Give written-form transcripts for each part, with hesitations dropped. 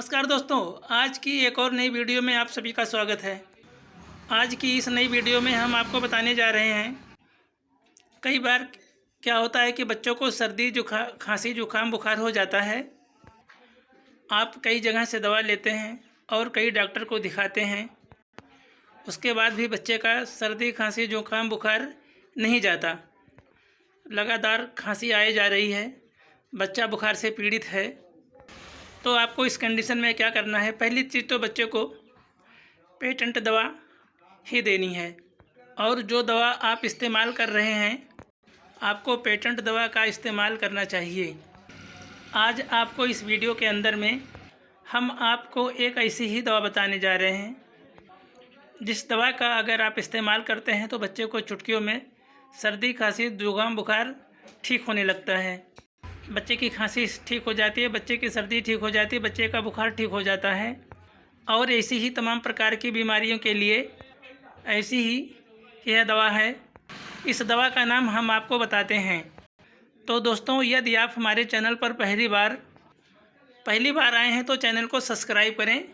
नमस्कार दोस्तों, आज की एक और नई वीडियो में आप सभी का स्वागत है। आज की इस नई वीडियो में हम आपको बताने जा रहे हैं, कई बार क्या होता है कि बच्चों को सर्दी खांसी जुकाम बुखार हो जाता है। आप कई जगह से दवा लेते हैं और कई डॉक्टर को दिखाते हैं, उसके बाद भी बच्चे का सर्दी खांसी जुकाम बुखार नहीं जाता। लगातार खांसी आए जा रही है, बच्चा बुखार से पीड़ित है। तो आपको इस कंडीशन में क्या करना है? पहली चीज़ तो बच्चे को पेटेंट दवा ही देनी है, और जो दवा आप इस्तेमाल कर रहे हैं आपको पेटेंट दवा का इस्तेमाल करना चाहिए। आज आपको इस वीडियो के अंदर में हम आपको एक ऐसी ही दवा बताने जा रहे हैं जिस दवा का अगर आप इस्तेमाल करते हैं तो बच्चे को चुटकियों में सर्दी खांसी जुकाम बुखार ठीक होने लगता है। बच्चे की खांसी ठीक हो जाती है, बच्चे की सर्दी ठीक हो जाती है, बच्चे का बुखार ठीक हो जाता है। और ऐसी ही तमाम प्रकार की बीमारियों के लिए ऐसी ही यह दवा है। इस दवा का नाम हम आपको बताते हैं। तो दोस्तों, यदि आप हमारे चैनल पर पहली बार आए हैं तो चैनल को सब्सक्राइब करें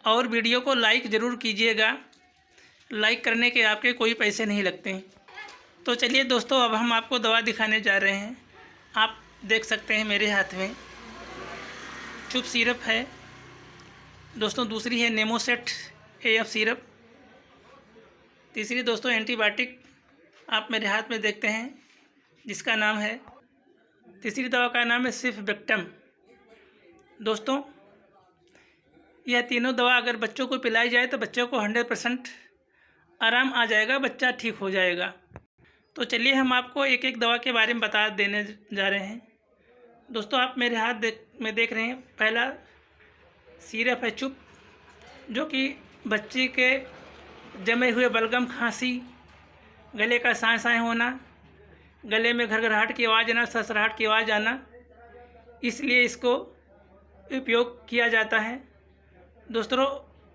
और वीडियो को लाइक ज़रूर कीजिएगा। लाइक करने के आपके कोई पैसे नहीं लगते। तो चलिए दोस्तों, अब हम आपको दवा दिखाने जा रहे हैं। आप देख सकते हैं मेरे हाथ में चुप सिरप है दोस्तों, दूसरी है नेमोसेट AF सिरप, तीसरी दोस्तों एंटीबायोटिक आप मेरे हाथ में देखते हैं जिसका नाम है, तीसरी दवा का नाम है सिफबेक्टम। दोस्तों, यह तीनों दवा अगर बच्चों को पिलाई जाए तो बच्चों को 100% आराम आ जाएगा, बच्चा ठीक हो जाएगा। तो चलिए हम आपको एक एक दवा के बारे में बता देने जा रहे हैं। दोस्तों, आप मेरे हाथ में देख रहे हैं, पहला सिरप है चुप, जो कि बच्चे के जमे हुए बलगम, खांसी, गले का साए साए होना, गले में घरघराहट की आवाज़ आना, ससराहट की आवाज़ आना, इसलिए इसको उपयोग किया जाता है। दोस्तों,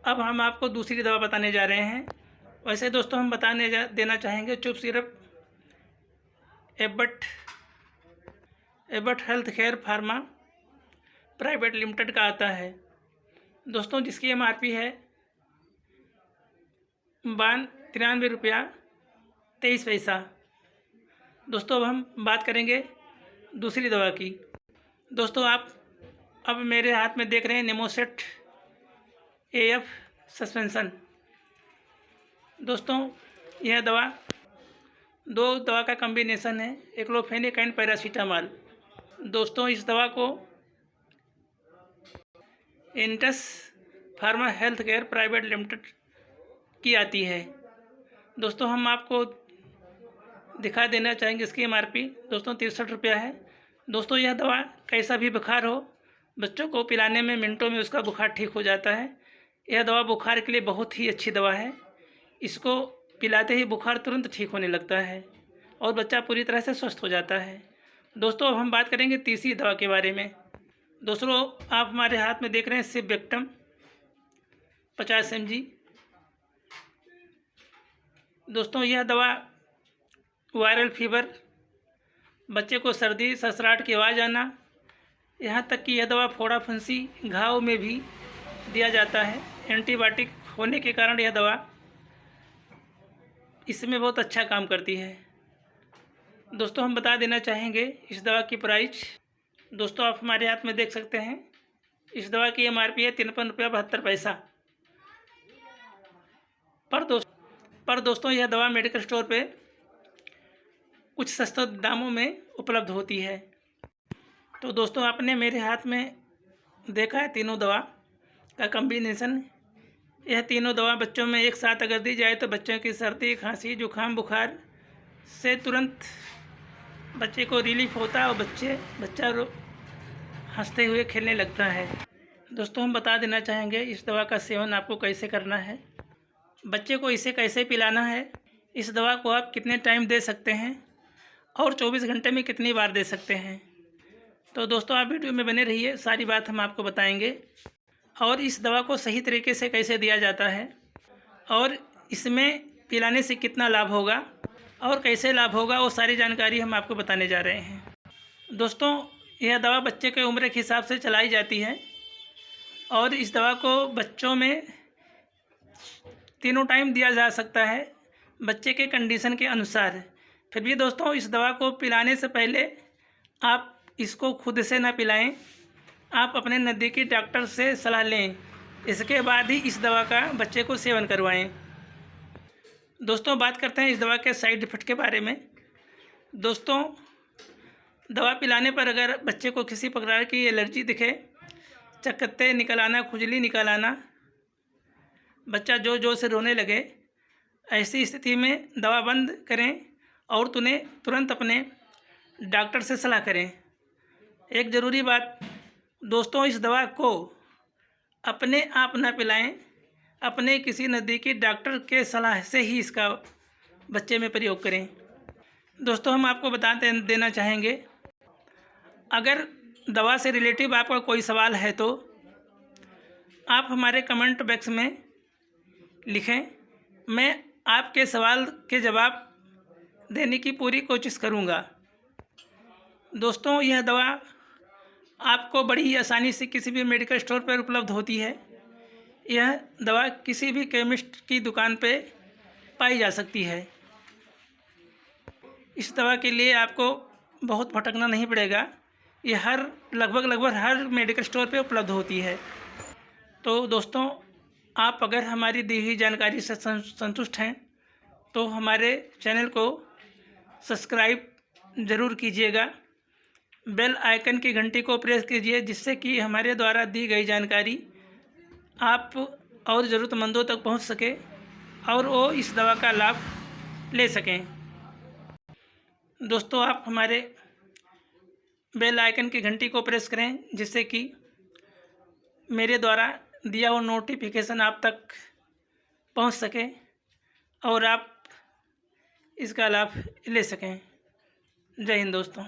अब हम आपको दूसरी दवा बताने जा रहे हैं। वैसे दोस्तों, हम देना चाहेंगे चुप syrup Abbott health care pharma private limited का आता है दोस्तों, जिसकी MRP है 93 रुपया 23 पैसा। दोस्तों, अब हम बात करेंगे दूसरी दवा की। दोस्तों, आप अब मेरे हाथ में देख रहे हैं नेमोसेट AF सस्पेंशन। दोस्तों, यह दवा दो दवा का कॉम्बिनेशन है, एक्लोफेनिक एंड पैरासीटामॉल। दोस्तों, इस दवा को Indus pharma health care private limited की आती है। दोस्तों, हम आपको दिखा देना चाहेंगे इसकी MRP दोस्तों 63 रुपया है। दोस्तों, यह दवा कैसा भी बुखार हो, बच्चों को पिलाने में मिनटों में उसका बुखार ठीक हो जाता है। यह दवा बुखार के लिए बहुत ही अच्छी दवा है। इसको पिलाते ही बुखार तुरंत ठीक होने लगता है और बच्चा पूरी तरह से स्वस्थ हो जाता है। दोस्तों, अब हम बात करेंगे तीसरी दवा के बारे में। दोस्तों, आप हमारे हाथ में देख रहे हैं सिफबेक्टम 50 mg। दोस्तों, यह दवा वायरल फीवर, बच्चे को सर्दी ससराहट की आवाज़ आना, यहाँ तक कि यह दवा फोड़ा फुंसी घाव में भी दिया जाता है। एंटीबायोटिक होने के कारण यह दवा इसमें बहुत अच्छा काम करती है। दोस्तों, हम बता देना चाहेंगे इस दवा की प्राइस। दोस्तों, आप हमारे हाथ में देख सकते हैं, इस दवा की MRP है 53 रुपया 72 पैसा। पर दोस्तों, यह दवा मेडिकल स्टोर पे कुछ सस्ते दामों में उपलब्ध होती है। तो दोस्तों, आपने मेरे हाथ में देखा है तीनों दवा का कॉम्बिनेशन। यह तीनों दवा बच्चों में एक साथ अगर दी जाए तो बच्चों की सर्दी खांसी जुकाम बुखार से तुरंत बच्चे को रिलीफ होता है और बच्चा हंसते हुए खेलने लगता है। दोस्तों, हम बता देना चाहेंगे इस दवा का सेवन आपको कैसे करना है, बच्चे को इसे कैसे पिलाना है, इस दवा को आप कितने टाइम दे सकते हैं और 24 घंटे में कितनी बार दे सकते हैं। तो दोस्तों, आप वीडियो में बने रहिए, सारी बात हम आपको बताएंगे। और इस दवा को सही तरीके से कैसे दिया जाता है और इसमें पिलाने से कितना लाभ होगा और कैसे लाभ होगा, वो सारी जानकारी हम आपको बताने जा रहे हैं। दोस्तों, यह दवा बच्चे के उम्र के हिसाब से चलाई जाती है। और इस दवा को बच्चों में तीनों टाइम दिया जा सकता है बच्चे के कंडीशन के अनुसार। फिर भी दोस्तों, इस दवा को पिलाने से पहले आप इसको खुद से ना पिलाएं, आप अपने नज़दीकी डॉक्टर से सलाह लें, इसके बाद ही इस दवा का बच्चे को सेवन करवाएं। दोस्तों, बात करते हैं इस दवा के साइड इफ़ेक्ट के बारे में। दोस्तों, दवा पिलाने पर अगर बच्चे को किसी प्रकार की एलर्जी दिखे, चकत्ते निकल आना, खुजली निकल आना, बच्चा जोर जोर से रोने लगे, ऐसी स्थिति में दवा बंद करें और तुरंत अपने डॉक्टर से सलाह करें। एक ज़रूरी बात दोस्तों, इस दवा को अपने आप ना पिलाएं, अपने किसी नज़दीकी डॉक्टर के सलाह से ही इसका बच्चे में प्रयोग करें। दोस्तों, हम आपको बता देना चाहेंगे, अगर दवा से रिलेटिव आपका कोई सवाल है तो आप हमारे कमेंट बॉक्स में लिखें, मैं आपके सवाल के जवाब देने की पूरी कोशिश करूंगा। दोस्तों, यह दवा आपको बड़ी ही आसानी से किसी भी मेडिकल स्टोर पर उपलब्ध होती है। यह दवा किसी भी केमिस्ट की दुकान पे पाई जा सकती है। इस दवा के लिए आपको बहुत भटकना नहीं पड़ेगा, यह लगभग हर मेडिकल स्टोर पे उपलब्ध होती है। तो दोस्तों, आप अगर हमारी दी हुई जानकारी से संतुष्ट हैं तो हमारे चैनल को सब्सक्राइब ज़रूर कीजिएगा, बेल आइकन की घंटी को प्रेस कीजिए, जिससे कि हमारे द्वारा दी गई जानकारी आप और ज़रूरतमंदों तक पहुंच सके और वो इस दवा का लाभ ले सकें। दोस्तों, आप हमारे बेल आइकन की घंटी को प्रेस करें, जिससे कि मेरे द्वारा दिया हुआ नोटिफिकेशन आप तक पहुंच सके और आप इसका लाभ ले सकें। जय हिंद दोस्तों।